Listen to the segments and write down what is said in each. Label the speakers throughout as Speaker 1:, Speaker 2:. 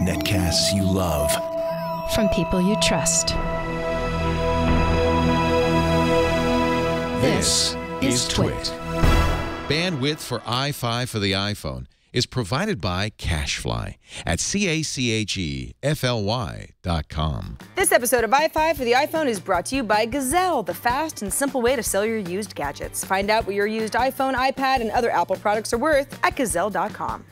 Speaker 1: Netcasts you love.
Speaker 2: From people you trust.
Speaker 1: This is Twit.
Speaker 3: Bandwidth for iFive for the iPhone is provided by Cashfly at CACHEFLY.com.
Speaker 4: This episode of iFive for the iPhone is brought to you by Gazelle, the fast and simple way to sell your used gadgets. Find out what your used iPhone, iPad, and other Apple products are worth at Gazelle.com.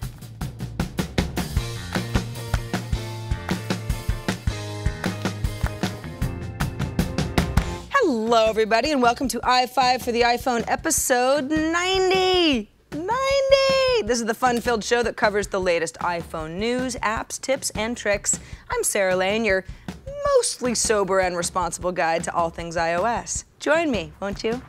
Speaker 4: Hello, everybody, and welcome to iFive for the iPhone, episode 90. 90! This is the fun-filled show that covers the latest iPhone news, apps, tips, and tricks. I'm Sarah Lane, your mostly sober and responsible guide to all things iOS. Join me, won't you?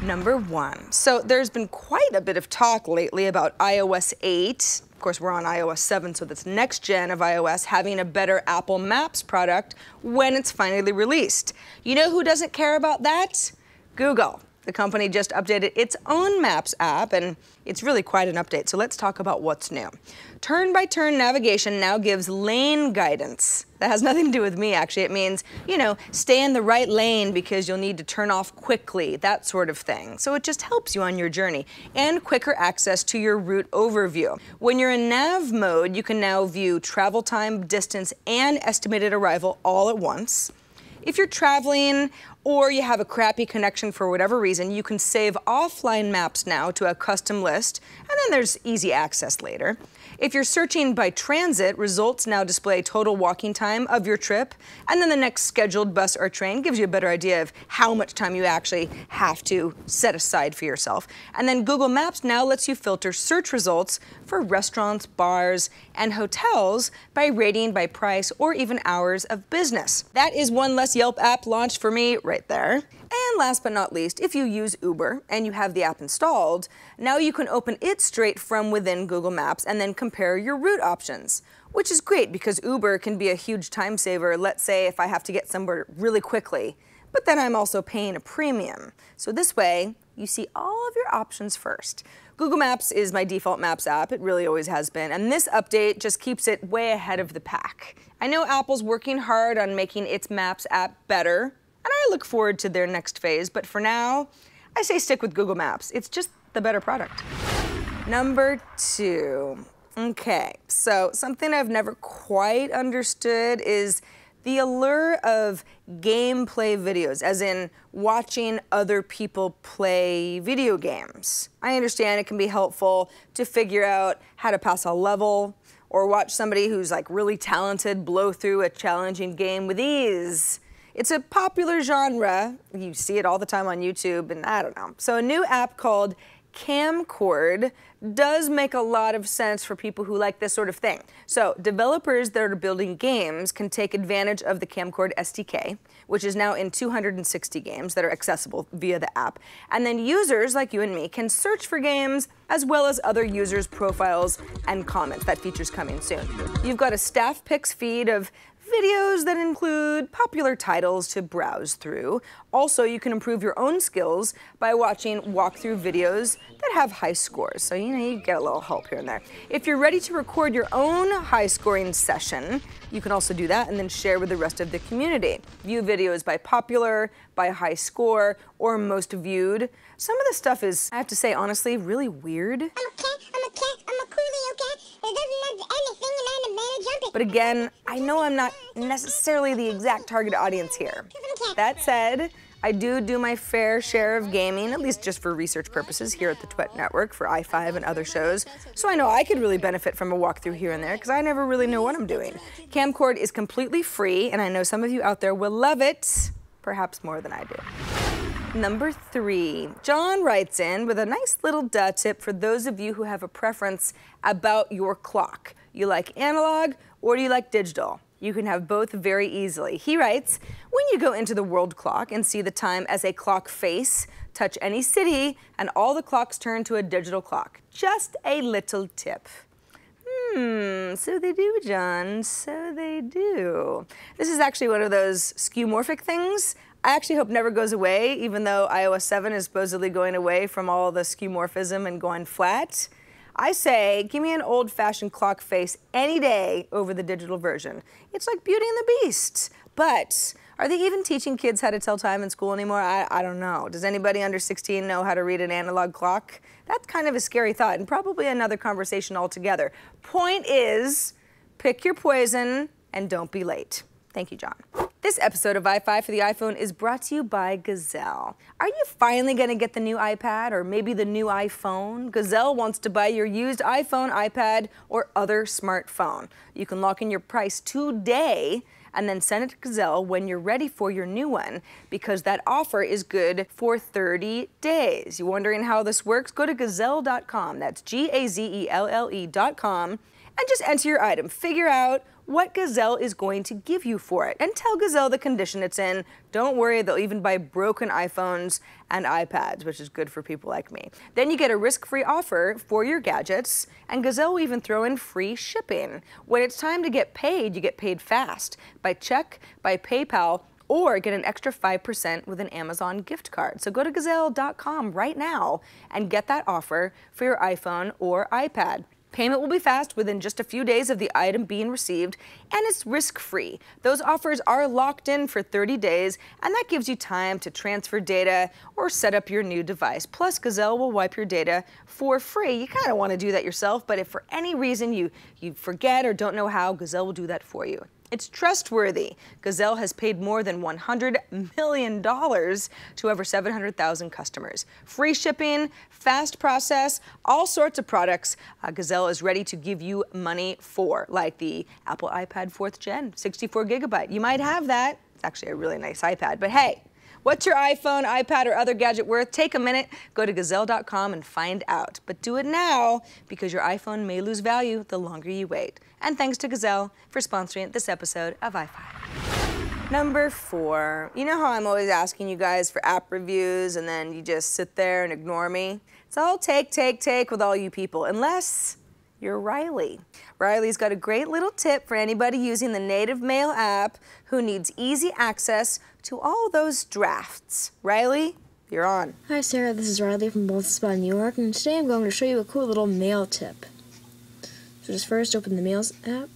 Speaker 4: Number 1. So there's been quite a bit of talk lately about iOS 8. Of course, we're on iOS 7, so that's next gen of iOS having a better Apple Maps product when it's finally released. You know who doesn't care about that? Google. The company just updated its own Maps app, and it's really quite an update, so let's talk about what's new. Turn-by-turn navigation now gives lane guidance. That has nothing to do with me, actually. It means, stay in the right lane because you'll need to turn off quickly, that sort of thing. So it just helps you on your journey. And quicker access to your route overview. When you're in nav mode, you can now view travel time, distance, and estimated arrival all at once. If you're traveling or you have a crappy connection for whatever reason, you can save offline maps now to a custom list, and then there's easy access later. If you're searching by transit, results now display total walking time of your trip, and then the next scheduled bus or train gives you a better idea of how much time you actually have to set aside for yourself. And then Google Maps now lets you filter search results for restaurants, bars, and hotels by rating by price or even hours of business. That is one less Yelp app launched for me right there. And last but not least, if you use Uber and you have the app installed, now you can open it straight from within Google Maps and then compare your route options, which is great because Uber can be a huge time saver. Let's say if I have to get somewhere really quickly, but then I'm also paying a premium. So this way, you see all of your options first. Google Maps is my default Maps app. It really always has been. And this update just keeps it way ahead of the pack. I know Apple's working hard on making its Maps app better, and I look forward to their next phase, but for now, I say stick with Google Maps. It's just the better product. Number 2. Okay, so something I've never quite understood is the allure of gameplay videos, as in watching other people play video games. I understand it can be helpful to figure out how to pass a level, or watch somebody who's like really talented blow through a challenging game with ease. It's a popular genre. You see it all the time on YouTube, and I don't know. So a new app called Kamcord does make a lot of sense for people who like this sort of thing. So developers that are building games can take advantage of the Kamcord SDK, which is now in 260 games that are accessible via the app. And then users like you and me can search for games as well as other users' profiles and comments. That feature's coming soon. You've got a staff picks feed of videos that include popular titles to browse through. Also, you can improve your own skills by watching walkthrough videos that have high scores. So, you get a little help here and there. If you're ready to record your own high-scoring session, you can also do that and then share with the rest of the community. View videos by popular, by high score, or most viewed. Some of the stuff is, I have to say, honestly, really weird.
Speaker 5: I'm a cat, I'm a coolie, okay? It doesn't have anything and I'm a man jumping.
Speaker 4: But again, I know I'm not necessarily the exact target audience here. That said, I do my fair share of gaming, at least just for research purposes here at the Twit Network for iFive and other shows. So I know I could really benefit from a walkthrough here and there because I never really know what I'm doing. Kamcord is completely free, and I know some of you out there will love it, perhaps more than I do. Number 3, John writes in with a nice little tip for those of you who have a preference about your clock. You like analog or do you like digital? You can have both very easily. He writes, when you go into the world clock and see the time as a clock face, touch any city and all the clocks turn to a digital clock. Just a little tip. So they do, John, so they do. This is actually one of those skeuomorphic things I actually hope never goes away, even though iOS 7 is supposedly going away from all the skeuomorphism and going flat. I say, give me an old-fashioned clock face any day over the digital version. It's like Beauty and the Beast. But are they even teaching kids how to tell time in school anymore? I don't know. Does anybody under 16 know how to read an analog clock? That's kind of a scary thought, and probably another conversation altogether. Point is, pick your poison and don't be late. Thank you, John. This episode of iFive for the iPhone is brought to you by Gazelle. Are you finally going to get the new iPad or maybe the new iPhone? Gazelle wants to buy your used iPhone, iPad, or other smartphone. You can lock in your price today and then send it to Gazelle when you're ready for your new one, because that offer is good for 30 days. You wondering how this works? Go to gazelle.com. That's Gazelle.com. And just enter your item. Figure out what Gazelle is going to give you for it. And tell Gazelle the condition it's in. Don't worry, they'll even buy broken iPhones and iPads, which is good for people like me. Then you get a risk-free offer for your gadgets, and Gazelle will even throw in free shipping. When it's time to get paid, you get paid fast. By check, by PayPal, or get an extra 5% with an Amazon gift card. So go to Gazelle.com right now and get that offer for your iPhone or iPad. Payment will be fast within just a few days of the item being received, and it's risk-free. Those offers are locked in for 30 days, and that gives you time to transfer data or set up your new device. Plus, Gazelle will wipe your data for free. You kind of want to do that yourself, but if for any reason you forget or don't know how, Gazelle will do that for you. It's trustworthy. Gazelle has paid more than $100 million to over 700,000 customers. Free shipping, fast process, all sorts of products Gazelle is ready to give you money for, like the Apple iPad 4th Gen, 64 gigabyte. You might have that. It's actually a really nice iPad, but hey, what's your iPhone, iPad, or other gadget worth? Take a minute, go to Gazelle.com and find out. But do it now, because your iPhone may lose value the longer you wait. And thanks to Gazelle for sponsoring this episode of iFive. Number 4. You know how I'm always asking you guys for app reviews and then you just sit there and ignore me? It's all take with all you people, unless you're Riley. Riley's got a great little tip for anybody using the Native Mail app who needs easy access to all those drafts. Riley, you're on.
Speaker 6: Hi Sarah, this is Riley from Both Spot, New York, and today I'm going to show you a cool little mail tip. So just first open the Mails app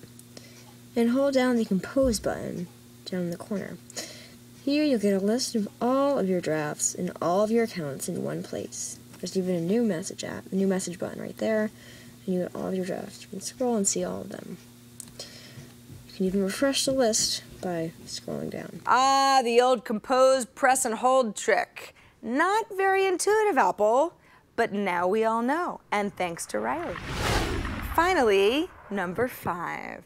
Speaker 6: and hold down the Compose button down in the corner. Here you'll get a list of all of your drafts and all of your accounts in one place. There's even a new message app, a new message button right there, and you get all of your drafts. You can scroll and see all of them. You can even refresh the list by scrolling down.
Speaker 4: Ah, the old Compose press and hold trick. Not very intuitive, Apple, but now we all know, and thanks to Riley. Finally, number 5.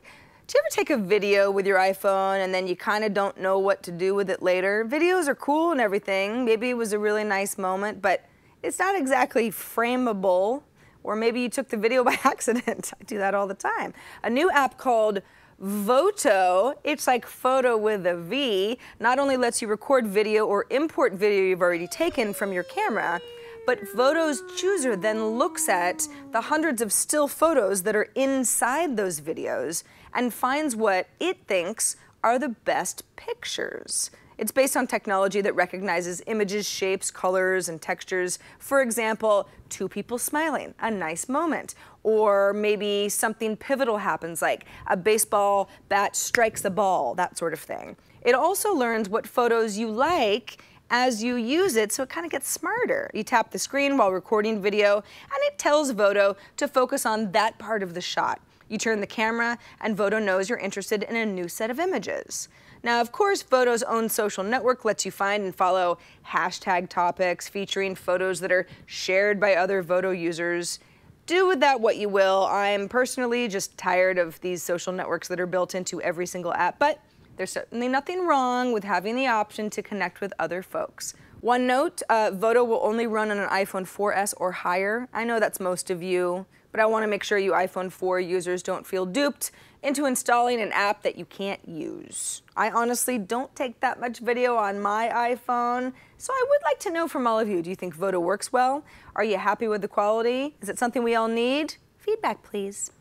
Speaker 4: Do you ever take a video with your iPhone and then you kind of don't know what to do with it later? Videos are cool and everything. Maybe it was a really nice moment, but it's not exactly frameable. Or maybe you took the video by accident. I do that all the time. A new app called Vhoto, it's like photo with a V, not only lets you record video or import video you've already taken from your camera, but Vhoto's chooser then looks at the hundreds of still photos that are inside those videos and finds what it thinks are the best pictures. It's based on technology that recognizes images, shapes, colors, and textures. For example, 2 people smiling, a nice moment. Or maybe something pivotal happens, like a baseball bat strikes the ball, that sort of thing. It also learns what photos you like as you use it, so it kind of gets smarter. You tap the screen while recording video, and it tells Vhoto to focus on that part of the shot. You turn the camera, and Vhoto knows you're interested in a new set of images. Now, of course, Vhoto's own social network lets you find and follow hashtag topics featuring photos that are shared by other Vhoto users. Do with that what you will. I'm personally just tired of these social networks that are built into every single app, but there's certainly nothing wrong with having the option to connect with other folks. One note, Vhoto will only run on an iPhone 4S or higher. I know that's most of you, but I want to make sure you iPhone 4 users don't feel duped into installing an app that you can't use. I honestly don't take that much video on my iPhone, so I would like to know from all of you, do you think Vhoto works well? Are you happy with the quality? Is it something we all need? Feedback, please.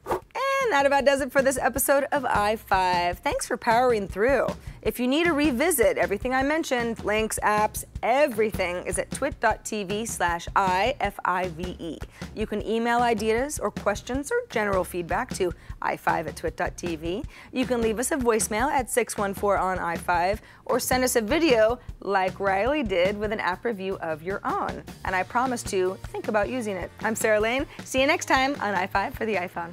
Speaker 4: And that about does it for this episode of iFive. Thanks for powering through. If you need to revisit everything I mentioned, links, apps, everything is at twit.tv/iFive. You can email ideas or questions or general feedback to iFive@twit.tv. You can leave us a voicemail at 614 on iFive or send us a video like Riley did with an app review of your own. And I promise to think about using it. I'm Sarah Lane. See you next time on iFive for the iPhone.